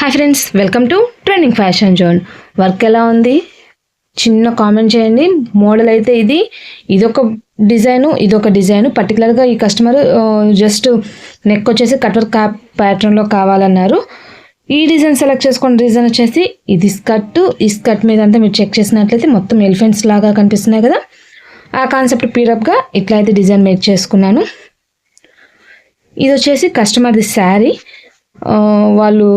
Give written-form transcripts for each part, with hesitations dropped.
Hi friends, welcome to trending fashion zone. Work ఎలా ఉంది చిన్న కామెంట్ చేయండి. మోడల్ అయితే ఇదొక డిజైను పర్టికులర్గా ఈ కస్టమర్ జస్ట్ నెక్ వచ్చేసి కట్ వర్క్ ప్యాటర్న్లో కావాలన్నారు. ఈ డిజైన్ సెలెక్ట్ చేసుకున్న రీజన్ వచ్చేసి ఇది స్కర్ట్. ఈ స్కర్ట్ మీద అంతా మీరు చెక్ చేసినట్లయితే మొత్తం ఎలిఫెంట్స్ లాగా కనిపిస్తున్నాయి కదా, ఆ కాన్సెప్ట్ పీరప్గా ఇట్లా అయితే డిజైన్ మేక్ చేసుకున్నాను. ఇది వచ్చేసి కస్టమర్ది శారీ. వాళ్ళు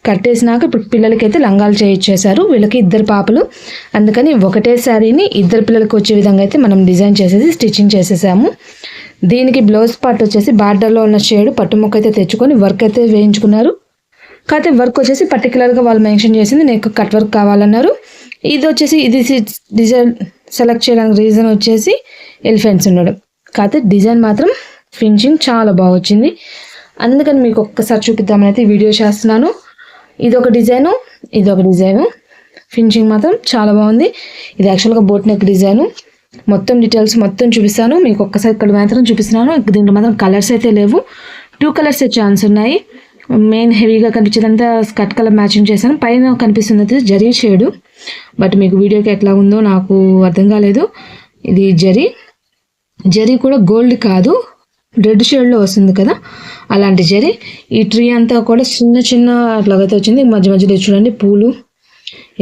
కట్టేసినాక ఇప్పుడు పిల్లలకైతే లంగాలు చేయించేశారు. వీళ్ళకి 2 పాపలు, అందుకని ఒకటే శారీని 2 పిల్లలకి వచ్చే విధంగా అయితే మనం డిజైన్ చేసేసి స్టిచ్చింగ్ చేసేసాము. దీనికి బ్లౌజ్ పార్ట్ వచ్చేసి బార్డర్లో ఉన్న షేడ్ పట్టుముక్క అయితే తెచ్చుకొని వర్క్ అయితే వేయించుకున్నారు. కాకపోతే వర్క్ వచ్చేసి పర్టికులర్గా వాళ్ళు మెన్షన్ చేసింది నెక్ కట్ వర్క్ కావాలన్నారు. ఇది వచ్చేసి డిజైన్ సెలెక్ట్ చేయడానికి రీజన్ వచ్చేసి ఎలిఫెంట్స్ ఉండడం. కాకపోతే డిజైన్ మాత్రం ఫినిషింగ్ చాలా బాగా వచ్చింది. అందుకని మీకు ఒక్కసారి చూపిద్దామని అయితే వీడియో చేస్తున్నాను. ఇదొక డిజైను ఫినిషింగ్ మాత్రం చాలా బాగుంది. ఇది యాక్చువల్గా బోట్ నెక్ డిజైను. మొత్తం డీటెయిల్స్ మొత్తం చూపిస్తాను మీకు. ఒక్కసారి ఇక్కడ మాత్రం చూపిస్తున్నాను. దీంట్లో మాత్రం కలర్స్ అయితే లేవు, 2 కలర్స్ ఛాన్స్ ఉన్నాయి. మెయిన్ హెవీగా కనిపించేదంతా స్కర్ట్ కలర్ మ్యాచింగ్ చేశాను. పైన కనిపిస్తున్నది జరీ షేడు, బట్ మీకు వీడియోకి ఎట్లా ఉందో నాకు అర్థం కాలేదు. ఇది జరీ కూడా గోల్డ్ కాదు, రెడ్ షేడ్లో వస్తుంది కదా, అలాంటి జరీ. ఈ ట్రీ అంతా కూడా చిన్న అట్లాగైతే వచ్చింది. మధ్యలో చూడండి పూలు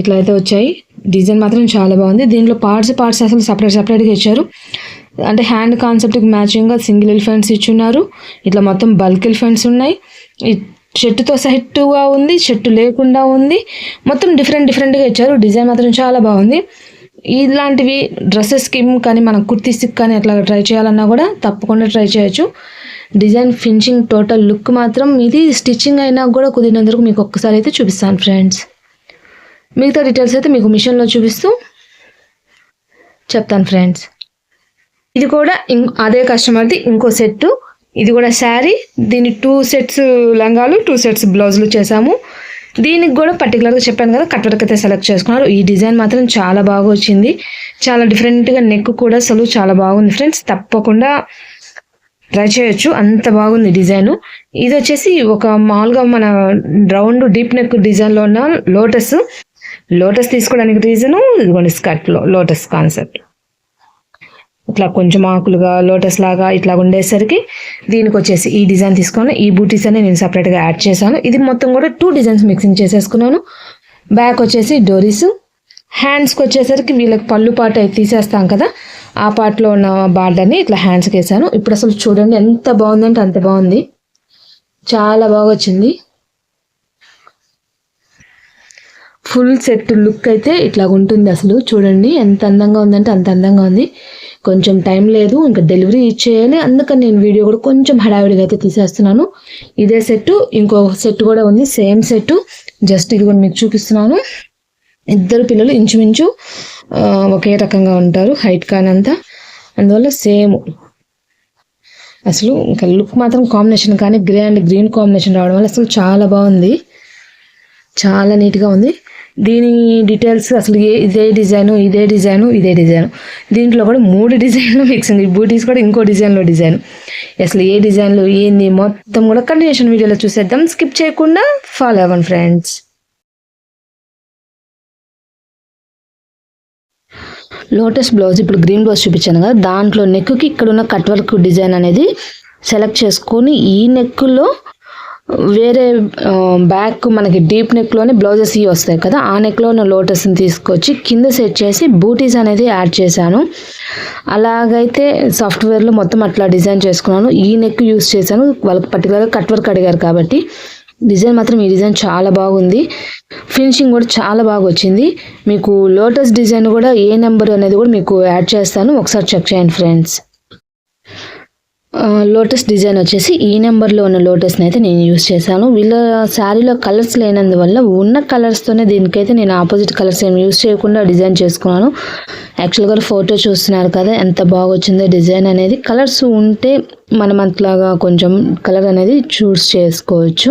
ఇట్లా అయితే వచ్చాయి. డిజైన్ మాత్రం చాలా బాగుంది. దీంట్లో పార్ట్స్ అసలు సపరేట్గా ఇచ్చారు. అంటే హ్యాండ్ కాన్సెప్ట్కి మ్యాచింగ్గా సింగిల్ ఎలిఫెంట్స్ ఇచ్చున్నారు. ఇట్లా మొత్తం బల్క్ ఎలిఫెంట్స్ ఉన్నాయి. ఈ షర్టుతో సెట్గా ఉంది, షర్టు లేకుండా ఉంది. మొత్తం డిఫరెంట్గా ఇచ్చారు. డిజైన్ మాత్రం చాలా బాగుంది. ఇలాంటివి డ్రెస్సెస్కి కానీ మనం కుర్తీస్కి కానీ అట్లా ట్రై చేయాలన్నా కూడా తప్పకుండా ట్రై చేయొచ్చు. డిజైన్ ఫినిషింగ్ టోటల్ లుక్ మాత్రం ఇది స్టిచ్చింగ్ అయినా కూడా కుదిరినందుకు మీకు ఒక్కసారి అయితే చూపిస్తాను ఫ్రెండ్స్. మిగతా డీటెయిల్స్ అయితే మీకు మిషన్లో చూపిస్తూ చెప్తాను ఫ్రెండ్స్. ఇది కూడా అదే కస్టమర్ది ఇంకో సెట్. ఇది కూడా శారీ. దీన్ని 2 సెట్స్ లంగాలు, 2 సెట్స్ బ్లౌజులు చేసాము. దీనికి కూడా పర్టికులర్గా చెప్పాను కదా, కట్ వర్క్ అయితే సెలెక్ట్ చేసుకున్నారు. ఈ డిజైన్ మాత్రం చాలా బాగా వచ్చింది. చాలా డిఫరెంట్గా నెక్ కూడా అసలు చాలా బాగుంది ఫ్రెండ్స్. తప్పకుండా ట్రై చేయొచ్చు, అంత బాగుంది డిజైను. ఇది వచ్చేసి ఒక మామూలుగా మన రౌండ్ డీప్ నెక్ డిజైన్లో ఉన్న లోటస్ తీసుకోవడానికి రీజను ఇదిగోండి, స్కర్ట్లో లోటస్ కాన్సెప్ట్ ఇట్లా కొంచెం ఆకులుగా లోటస్ లాగా ఇట్లా ఉండేసరికి దీనికి వచ్చేసి ఈ డిజైన్ తీసుకొని ఈ బూటీస్ అని నేను సపరేట్గా యాడ్ చేశాను. ఇది మొత్తం కూడా 2 డిజైన్స్ మిక్సింగ్ చేసేసుకున్నాను. బ్యాక్ వచ్చేసి డోరీస్, హ్యాండ్స్కి వచ్చేసరికి వీళ్ళకి పళ్ళు పాట అయితే తీసేస్తాం కదా, ఆ పార్ట్లో ఉన్న బార్డర్ని ఇట్లా హ్యాండ్స్కి వేసాను. ఇప్పుడు అసలు చూడండి ఎంత బాగుందంటే అంత బాగుంది, చాలా బాగా వచ్చింది. ఫుల్ సెట్ లుక్ అయితే ఇట్లా ఉంటుంది. అసలు చూడండి ఎంత అందంగా ఉందంటే అంత అందంగా ఉంది. కొంచెం టైం లేదు, ఇంకా డెలివరీ ఇచ్చేయాలి. అందుకని నేను వీడియో కూడా కొంచెం హడావిడిగా అయితే తీసేస్తున్నాను. ఇదే సెట్ ఇంకో సెట్ కూడా ఉంది, సేమ్ సెట్. జస్ట్ ఇది కూడా మీకు చూపిస్తున్నాను. 2 పిల్లలు ఇంచుమించు ఒకే రకంగా ఉంటారు, హైట్ కానంతా. అందువల్ల సేమ్ అసలు ఇంకా లుక్ మాత్రం కాంబినేషన్ కానీ గ్రే అండ్ గ్రీన్ కాంబినేషన్ రావడం వల్ల అసలు చాలా బాగుంది, చాలా నీట్గా ఉంది. దీని డీటెయిల్స్ అసలు ఇదే డిజైను దీంట్లో కూడా 3 డిజైన్లు మిక్స్ ఉంది. బూటీస్ కూడా ఇంకో డిజైన్. అసలు ఏ డిజైన్లో ఏంది మొత్తం కూడా కంటిన్యూషన్ వీడియోలో చూసేద్దాం. స్కిప్ చేయకుండా ఫాలో అవ్వండి ఫ్రెండ్స్. లోటస్ బ్లౌజ్ ఇప్పుడు గ్రీన్ బ్లౌజ్ చూపించాను కదా, దాంట్లో నెక్కి ఇక్కడ ఉన్న కట్ వర్క్ డిజైన్ అనేది సెలెక్ట్ చేసుకొని ఈ నెక్లో వేరే బ్యాక్ మనకి డీప్ నెక్లోనే బ్లౌజెస్ వస్తాయి కదా, ఆ నెక్లో ఉన్న లోటస్ని తీసుకొచ్చి కింద సెట్ చేసి బూటీస్ అనేది యాడ్ చేశాను. అలాగైతే సాఫ్ట్వేర్లో మొత్తం అట్లా డిజైన్ చేసుకున్నాను. ఈ నెక్ యూస్ చేశాను, వాళ్ళకి పర్టికులర్గా కట్ వర్క్ అడిగారు కాబట్టి. డిజైన్ మాత్రం ఈ డిజైన్ చాలా బాగుంది. ఫినిషింగ్ కూడా చాలా బాగా వచ్చింది. మీకు లోటస్ డిజైన్ కూడా ఏ నెంబర్ అనేది కూడా మీకు యాడ్ చేస్తాను, ఒకసారి చెక్ చేయండి ఫ్రెండ్స్. లోటస్ డిజైన్ వచ్చేసి ఈ నెంబర్లో ఉన్న లోటస్ని అయితే నేను యూస్ చేశాను. వీళ్ళ శారీలో కలర్స్ లేనందువల్ల ఉన్న కలర్స్తోనే దీనికైతే నేను ఆపోజిట్ కలర్స్ ఏమి యూస్ చేయకుండా డిజైన్ చేసుకున్నాను. యాక్చువల్గా ఫోటో చూస్తున్నారు కదా ఎంత బాగా వచ్చిందో డిజైన్ అనేది. కలర్స్ ఉంటే మనం అట్లాగా కొంచెం కలర్ అనేది చూస్ చేసుకోవచ్చు.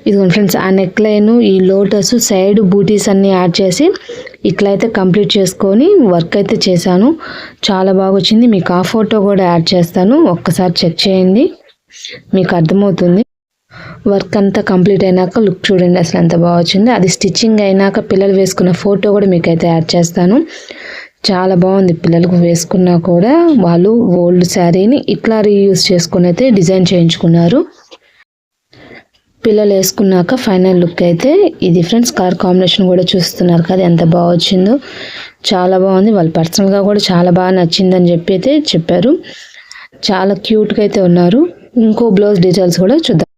ఇదిగోండి ఫ్రెండ్స్, ఆ నెక్ లైన్ ఈ లోటస్ సైడ్ బూటీస్ అన్నీ యాడ్ చేసి ఇట్లా అయితే కంప్లీట్ చేసుకొని వర్క్ అయితే చేశాను. చాలా బాగా వచ్చింది. మీకు ఆ ఫోటో కూడా యాడ్ చేస్తాను, ఒక్కసారి చెక్ చేయండి, మీకు అర్థమవుతుంది. వర్క్ అంతా కంప్లీట్ అయినాక లుక్ చూడండి అసలు ఎంత బాగా వచ్చింది. అది స్టిచ్చింగ్ అయినాక పిల్లలు వేసుకున్న ఫోటో కూడా మీకైతే యాడ్ చేస్తాను. చాలా బాగుంది. పిల్లలకు వేసుకున్నా కూడా వాళ్ళు ఓల్డ్ శారీని ఇట్లా రీయూజ్ చేసుకుని అయితే డిజైన్ చేయించుకున్నారు. పిల్లలు వేసుకున్నాక ఫైనల్ లుక్ అయితే ఇది ఫ్రెండ్స్. కలర్ కాంబినేషన్ కూడా చూస్తున్నారు కదా ఎంత బాగా వచ్చిందో. చాలా బాగుంది. వాళ్ళు పర్సనల్గా కూడా చాలా బాగా నచ్చిందని చెప్పి అయితే చెప్పారు. చాలా క్యూట్గా అయితే ఉన్నారు. ఇంకో బ్లౌజ్ డీటెయిల్స్ కూడా చూద్దాం.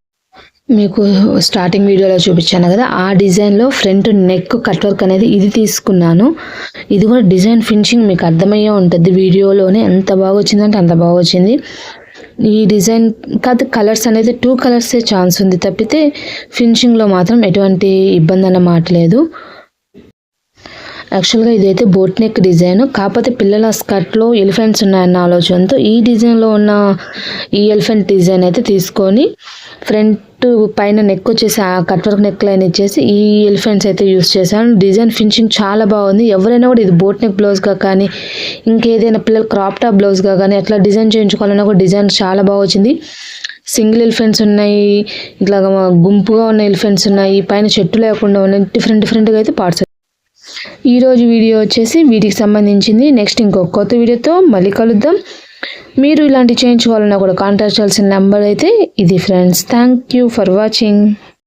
మీకు స్టార్టింగ్ వీడియోలో చూపించాను కదా, ఆ డిజైన్లో ఫ్రంట్ నెక్ కట్ వర్క్ అనేది ఇది తీసుకున్నాను. ఇది కూడా డిజైన్ ఫినిషింగ్ మీకు అర్థమయ్యే ఉంటుంది వీడియోలోనే. ఎంత బాగా వచ్చిందంటే అంత బాగా వచ్చింది. ఈ డిజైన్ కాదు కలర్స్ అనేది 2 కలర్సే ఛాన్స్ ఉంది తప్పితే ఫినిషింగ్లో మాత్రం ఎటువంటి ఇబ్బంది అన్నమాట లేదు. యాక్చువల్గా ఇదైతే బోట్ నెక్ డిజైన్, కాకపోతే పిల్లల స్కర్ట్లో ఎలిఫెంట్స్ ఉన్నాయన్న ఆలోచనతో ఈ డిజైన్లో ఉన్న ఈ ఎలిఫెంట్ డిజైన్ అయితే తీసుకొని ఫ్రంట్ పైన నెక్ వచ్చేసి ఆ కట్ వర్క్ నెక్ లైన్ ఇచ్చేసి ఈ ఎలిఫెంట్స్ అయితే యూస్ చేశాను. డిజైన్ ఫినిషింగ్ చాలా బాగుంది. ఎవరైనా కూడా ఇది బోట్ నెక్ బ్లౌజ్గా కానీ ఇంకేదైనా పిల్లలు క్రాప్ టాప్ బ్లౌజ్గా కానీ అట్లా డిజైన్ చేయించుకోవాలన్నా కూడా డిజైన్ చాలా బాగా వచ్చింది. సింగిల్ ఎలిఫెంట్స్ ఉన్నాయి, ఇట్లా గుంపుగా ఉన్న ఎలిఫెంట్స్ ఉన్నాయి, పైన చెట్టు లేకుండా ఉన్నాయి. డిఫరెంట్గా అయితే పార్ట్స్. ఈరోజు వీడియో వచ్చేసి వీటికి సంబంధించింది. నెక్స్ట్ ఇంకొక కొత్త వీడియోతో మళ్ళీ కలుద్దాం. మీరు ఇలాంటి చేయించుకోవాలన్నా కూడా కాంటాక్ట్ చేయాల్సిన నెంబర్ అయితే ఇది friends. Thank you for watching.